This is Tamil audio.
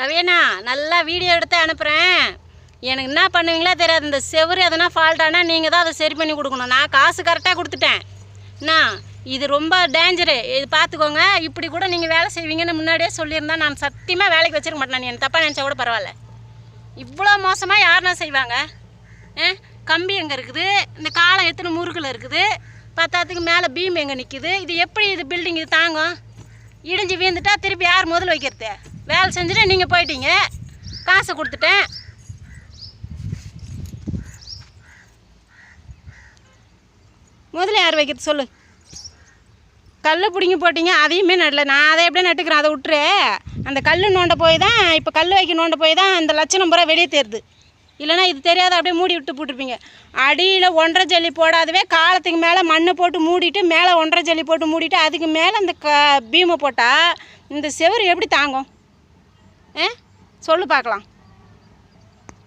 ரவியண்ணா நல்லா வீடியோ எடுத்து அனுப்புகிறேன். எனக்கு என்ன பண்ணுவீங்களா தெரியாது. இந்த செவரு எதனா ஃபால்ட்டானா நீங்கள் தான் அதை சரி பண்ணி கொடுக்கணும். நான் காசு கரெக்டாக கொடுத்துட்டேன். என்ன இது ரொம்ப டேஞ்சரு, இது பார்த்துக்கோங்க. இப்படி கூட நீங்கள் வேலை செய்வீங்கன்னு முன்னாடியே சொல்லியிருந்தா நான் சத்தியமாக வேலைக்கு வச்சிருக்க மாட்டேன். நீ தப்பாக நினச்சா கூட பரவாயில்ல. இவ்வளோ மோசமாக யாருன்னா செய்வாங்க? கம்பி எங்கே இருக்குது, இந்த காலம் எத்தனை முறுக்கில் இருக்குது, பத்தாத்துக்கு மேலே பீம் எங்கே நிற்குது. இது எப்படி இது பில்டிங் இது தாங்கும்? இடிஞ்சு வீழ்ந்துட்டா திருப்பி யார் முதல்ல வைக்கிறது? வேலை செஞ்சுட்டு நீங்கள் போயிட்டீங்க, காசை கொடுத்துட்டேன். முதல்ல யார் வைக்கிறது சொல்லு? கல் பிடிங்கி போட்டிங்க, அதையுமே நடல. நான் அதை எப்படி நட்டுக்கிறேன்? அதை விட்டுரு. அந்த கல் நோண்ட போய் தான், இப்போ கல் வைக்க நோண்ட போய் தான் அந்த லட்சணம் பூரா வெளியே தெரியுது. இல்லைனா இது தெரியாத அப்படியே மூடி விட்டு போட்டிருப்பீங்க. அடியில் 1.5 ஜல்லி போடாதவே காலத்துக்கு மேலே மண்ணை போட்டு மூடிட்டு மேலே 1.5 ஜல்லி போட்டு மூடிட்டு அதுக்கு மேலே அந்த பீமை போட்டால் இந்த செவரு எப்படி தாங்கும்? சொல்லு பார்க்கலாம்.